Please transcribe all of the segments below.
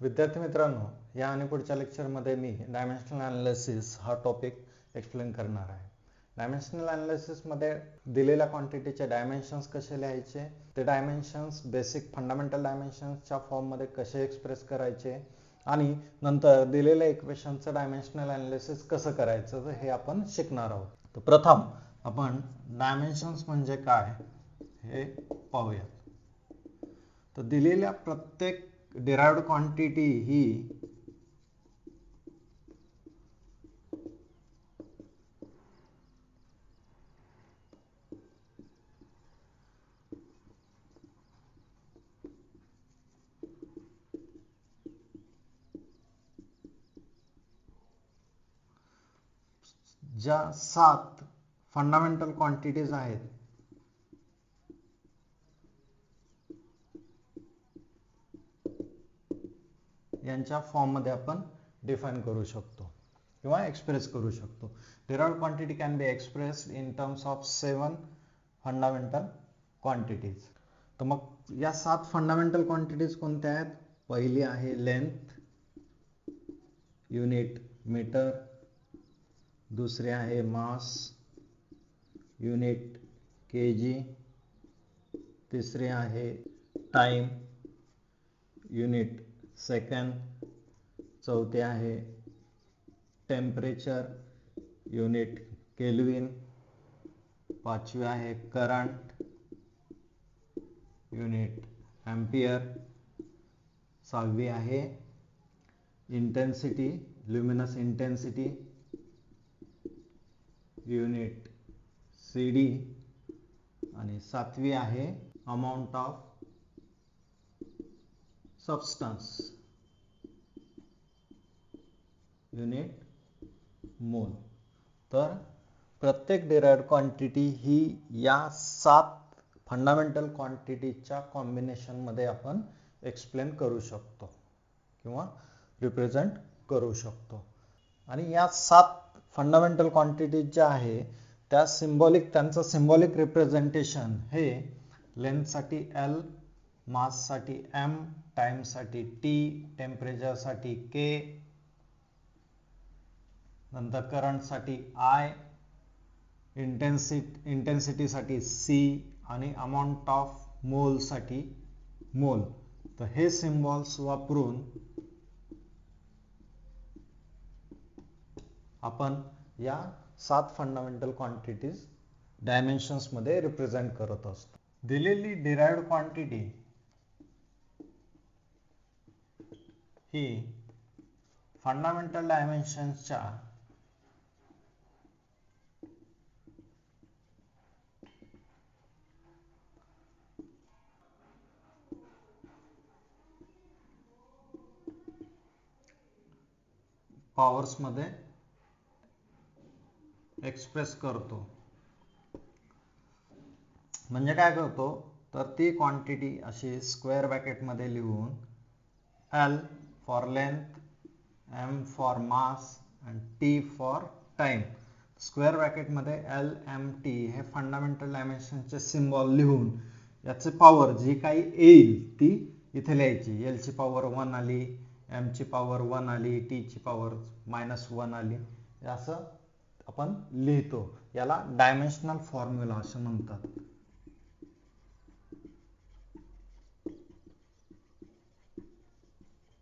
विद्यार्थी मित्रांनो, या आणि पुढच्या लेक्चरमध्ये मी डायमेन्शनल ॲनालिसिस हा टॉपिक एक्सप्लेन करणार आहे. डायमेन्शनल ॲनालिसिसमध्ये दिलेल्या क्वांटिटीचे डायमेन्शन्स कसे लिहायचे, ते डायमेन्शन्स बेसिक फंडामेंटल डायमेन्शन्सच्या फॉर्ममध्ये कसे एक्सप्रेस करायचे आणि नंतर दिलेल्या इक्वेशनचं डायमेन्शनल ॲनालिसिस कसं करायचं हे आपण शिकणार आहोत. तर प्रथम आपण डायमेन्शन्स म्हणजे काय हे पाहूया. तर दिलेल्या प्रत्येक डिराइव्ड क्वांटिटी ही ज्या 7 फंडामेंटल क्वांटिटीज आहेत यांच्या फॉर्ममध्ये आपण डिफाइन करू शकतो किंवा एक्सप्रेस करू शकतो. Derived quantity can be expressed in terms of 7 fundamental quantities. तर मग या 7 फंडामेंटल क्वांटिटीज कोणत्या आहेत? पहिली आहे लेंथ, युनिट मीटर. दुसरी आहे मास, युनिट केजी. तिसरी आहे टाइम, युनिट सेकंड. चौथी आहे टेम्परेचर, युनिट केल्विन. पाचवी आहे करंट, युनिट एम्पियर. सहावी आहे intensity, luminous intensity, unit CD. आणि सातवी आहे अमाउंट ऑफ सबस्टन्स, युनिट मोल. तर प्रत्येक डिराइव्ड क्वांटिटी ही या 7 फंडामेंटल क्वांटिटीच्या कॉम्बिनेशनमध्ये आपण एक्सप्लेन करू शकतो किंवा रिप्रेझेंट करू शकतो. आणि या 7 फंडामेंटल क्वांटिटीज ज्या आहे त्या त्यांचं सिम्बॉलिक रिप्रेझेंटेशन हे लेंथसाठी L, माससाठी M, टाइमसाठी T, टेम्परेचरसाठी K, नंतर करंटसाठी I, इंटेन्सिटीसाठी C आणि अमाउंट ऑफ मोलसाठी मोल. तर हे सिम्बॉल्स वापरून आपण या 7 फंडामेंटल क्वांटिटीज डायमेन्शन्स मध्ये रिप्रेझेंट करत असतो. दिलेली डिराइव्ड क्वांटिटी ही फंडामेंटल डायमेन्शन्सच्या पॉवर्स मध्ये एक्सप्रेस करतो. म्हणजे काय करतो तर ती क्वांटिटी अशी स्क्वेअर ब्रॅकेट मध्ये लिहून L for length, M for mass आणि T for time. Square bracket मध्ये L, M, T हे फंडामेंटल डायमेन्शनचे सिम्बॉल लिहून याची पॉवर जी काही येईल ती इथे लिहायची. L ची पॉवर 1 आली, M ची पॉवर 1 आली, T ची पॉवर -1 आली, असं आपण लिहितो. याला डायमेन्शनल फॉर्म्युला असं म्हणतात.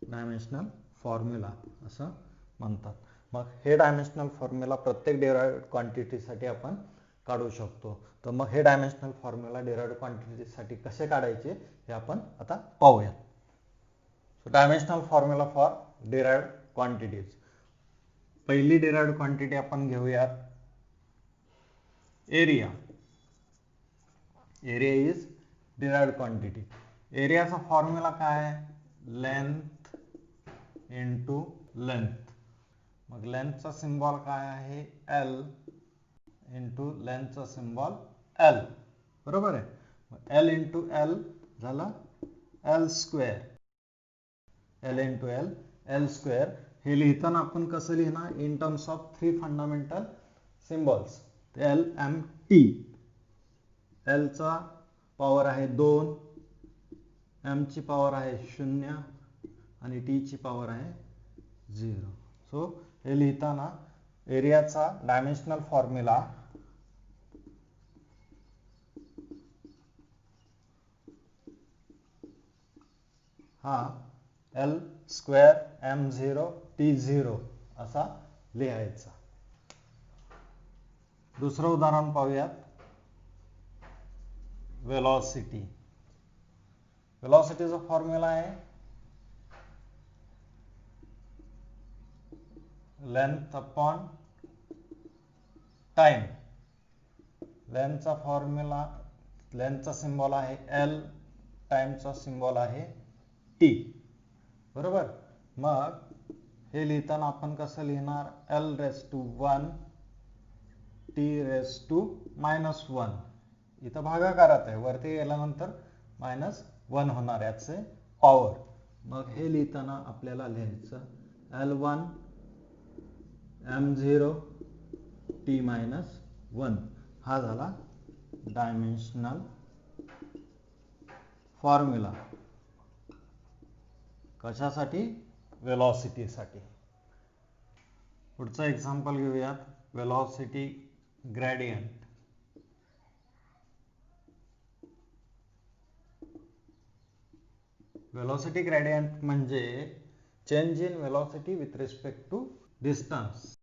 डायमेन्शनल फॉर्म्युला असं म्हणतात. मग हे डायमेन्शनल फॉर्म्युला प्रत्येक डिराइव्ड क्वांटिटीसाठी आपण काढू शकतो. तर मग हे डायमेन्शनल फॉर्म्युला डिराइव्ड क्वांटिटीसाठी कसे काढायचे हे आपण आता पाहूया. So dimensional formula for derived quantities. पहिली डिराइव्ड क्वांटिटी आपण घेऊयात area. Area is derived quantity. एरियाचा फॉर्म्युला काय आहे? Length into length. मग लेंथचा सिम्बॉल काय आहे? L इंटू लेंथचा सिम्बॉल L. बरोबर आहे. मग L इंटू L झालं L square. L into L square. हे लिहिताना आपण कसं लिहिणार? In terms of 3 fundamental symbols. L, M, T. L चा पॉवर आहे 2, M ची पॉवर आहे 0 आणि टी ची पॉवर आहे 0. सो हे लिहिताना एरियाचा डायमेन्शनल फॉर्म्युला हा L स्क्वेअर m0 t0 असा लिहायचा. दुसरं उदाहरण पाहूयात. वेलॉसिटी. वेलॉसिटीचा फॉर्म्युला आहे लेंथ अपॉन टाइम. लेंथचा फॉर्म्युला, लेंथचा सिम्बॉल आहे L, टाइमचा सिम्बॉल आहे T. बरोबर. मग हे लिहिताना आपण कसं लिहिणार? L⁻⁴ T⁻⁻⁴. इथं भागाकारात आहे, वरती गेल्यानंतर -1 होणार याचे पॉवर. मग हे लिहिताना आपल्याला लिहायचं L1 m0 t-1. हा झाला डायमेन्शनल फॉर्म्युला. कशासाठी? वेलॉसिटीसाठी. पुढचं एक्झाम्पल घेऊयात. Velocity gradient. वेलॉसिटी ग्रेडियंट म्हणजे change in velocity with respect to distance.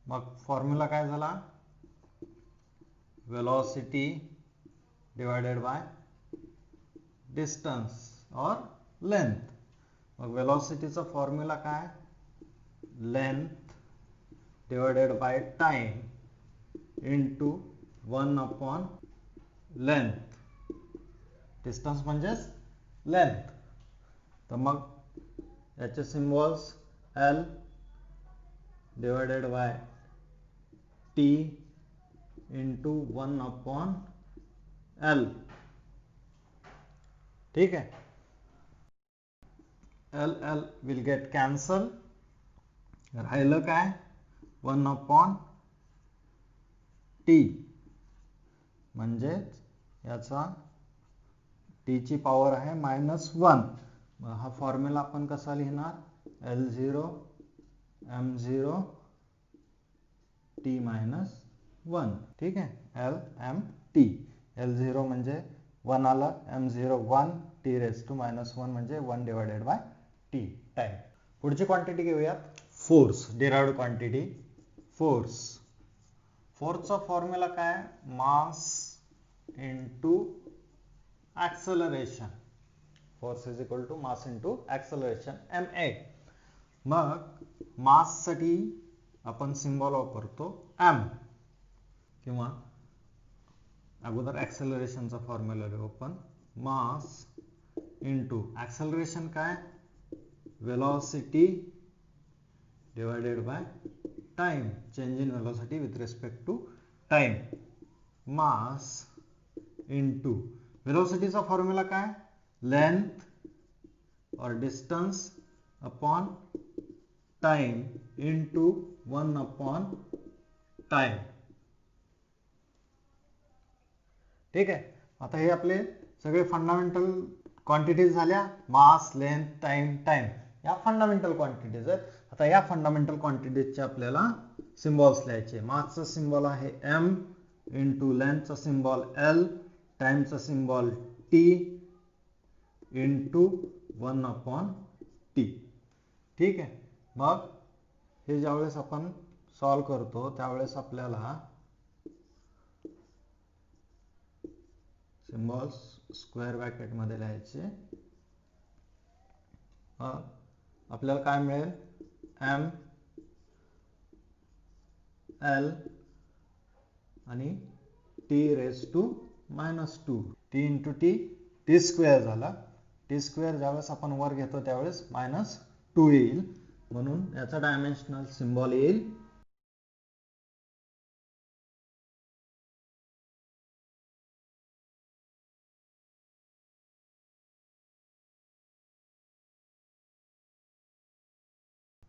मग फॉर्म्युला काय झाला? Velocity divided by distance or length. मग वेलॉसिटीचा फॉर्म्युला काय? Length divided by time into 1 upon length. Distance म्हणजेच लेंथ. तर मग याचे symbols L divided by T into 1 upon L. ठीक आहे. L will get cancel. राहिलं काय? 1 अपॉन T. म्हणजेच याचा T ची पॉवर आहे -1. हा फॉर्म्युला आपण कसा लिहिणार? L0 m0 t-1. ठीक आहे. L m t. L0 म्हणजे 1 आलं, m0 1, t⁻⁻1 म्हणजे 1 डिवायडेड बाय t टाइम. पुढची क्वांटिटी घेऊयात. फोर्स. Derived quantity force. फोर्सचा फॉर्म्युला काय? Mass into acceleration. Force is equal to mass into acceleration ma. मग मास साठी आपण सिम्बॉल वापरतो m, किंवा अगोदर ऍक्सेलरेशनचा फॉर्म्युला लिहू आपण. मास इंटू ऍक्सेलरेशन काय? Velocity divided by time. Change in velocity with respect to time. Mass into वेलोसिटीचा फॉर्म्युला काय? लेंथ और distance upon time into 1 upon time. ठीक आहे. आता हे आपले सगळे फंडामेंटल क्वांटिटीज झाल्या. मास, लेंथ, टाइम, टाइम या फंडामेंटल क्वांटिटीज आहेत. आता या फंडामेंटल क्वांटिटीजचे आपल्याला सिम्बॉल्स लिहायचे. मासचा सिम्बॉल आहे m इंटू लेंथचा सिम्बॉल L, टाइमचा symbol T into 1 upon T. ठीक आहे. मग हे ज्यावेळेस आपण सॉल्व करतो त्यावेळेस आपल्याला सिम्बॉल्स स्क्वेअर ब्रॅकेट मध्ये लिहायचे. आपल्याला काय मिळेल? m L आणि t⁻⁻2. t into t square झाला. t स्क्वेअर ज्यावेळेस आपण वर घेतो त्यावेळेस -2 येईल. म्हणून याचा डायमेन्शनल सिम्बॉल येईल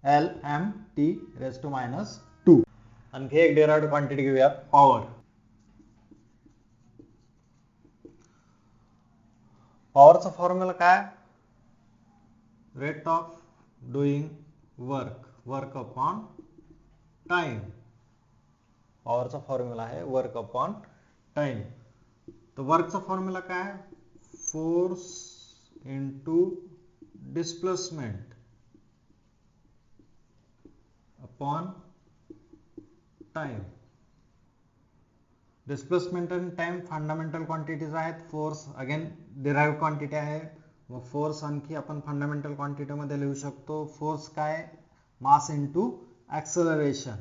LMT⁻². आणखी एक डिराइव्ड क्वांटिटी घेऊयात, पॉवर. पॉवरचा फॉर्म्युला काय? Rate of doing work upon time. पॉवरचा फॉर्म्युला आहे वर्क अपॉन टाइम. तर वर्कचा फॉर्म्युला काय? Force into displacement upon time. Displacement आणि टाइम फंडामेंटल क्वांटिटीज आहेत. फोर्स अगेन डिराइव्ड क्वांटिटी आहे. मग फोर्स आणखी आपण फंडामेंटल क्वांटिटी मध्ये लिहू शकतो. फोर्स काय? Mass into acceleration.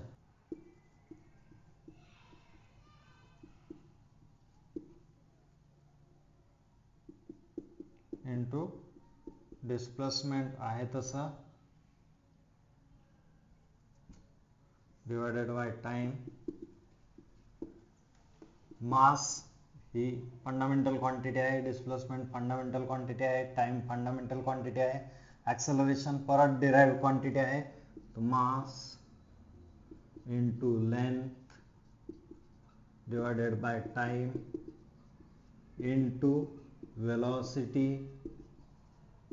Into displacement आहे तसा divided by time. Mass he fundamental quantity आहे, डिस्प्लेसमेंट फंडामेंटल क्वांटिटी आहे, टाइम फंडामेंटल क्वांटिटी आहे, ऍक्सेलरेशन परत डिराइव्ड क्वांटिटी आहे. तो mass into length divided by time into velocity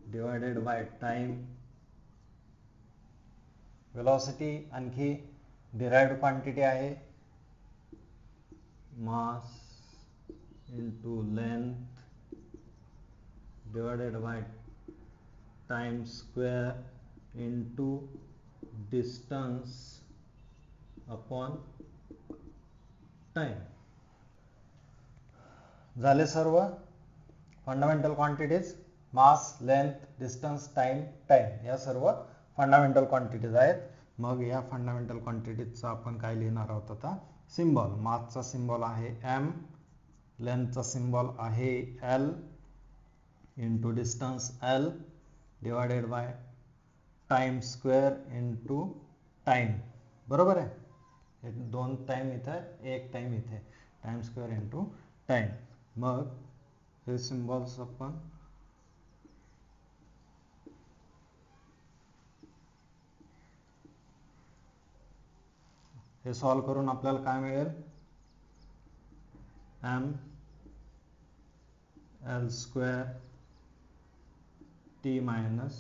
divided by time. Velocity आणखी derived quantity आहे, mass into length divided by time square into distance upon time. झाले सर्व fundamental quantities. मास, length, distance, time या सर्व fundamental quantities आहेत. मग या fundamental क्वांटिटीजचा आपण काय लिहिणार आहोत आता? सिम्बॉल. मासचा सिम्बॉल आहे m, लेंथचा सिम्बॉल आहे l, into distance l divided by time square into time. बरोबर आहे? हे दोन टाइम इथे, एक टाइम इथे. Time square into time. मग हे सिम्बॉल्स आपण हे सॉल्व करून आपल्याला काय मिळेल? m l square t minus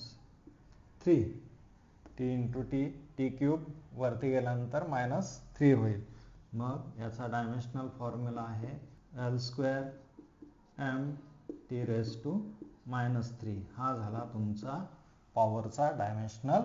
3 t into T cube वरती गेल्यानंतर -3 होईल. मग याचा डायमेन्शनल फॉर्म्युला आहे l स्क्वेअर m⁻⁻3. हा झाला तुमचा पॉवरचा डायमेन्शनल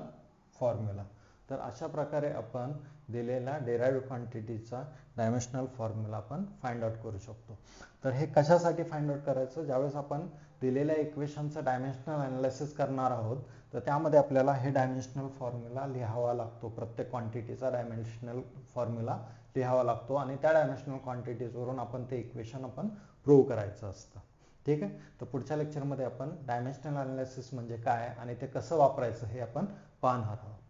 फॉर्म्युला. तर अशा प्रकारे आपण दिलेल्या डिराइव्ड क्वांटिटीचा डायमेन्शनल फॉर्म्युला आपण फाइंड आउट करू शकतो. तर हे कशासाठी फाइंड आउट करायचं? ज्यावेळेस आपण दिलेल्या इक्वेशनचं डायमेन्शनल अनालिसिस करणार आहोत, तर त्यामध्ये आपल्याला हे डायमेन्शनल फॉर्म्युला लिहावा लागतो. प्रत्येक क्वांटिटीचा डायमेन्शनल फॉर्म्युला लिहावा लागतो आणि त्या डायमेन्शनल क्वांटिटीजवरून आपण ते इक्वेशन आपण प्रूव्ह करायचं असतं. ठीक आहे? तर पुढच्या लेक्चरमध्ये आपण डायमेन्शनल अनालिसिस म्हणजे काय आणि ते कसं वापरायचं हे आपण पाहणार आहोत.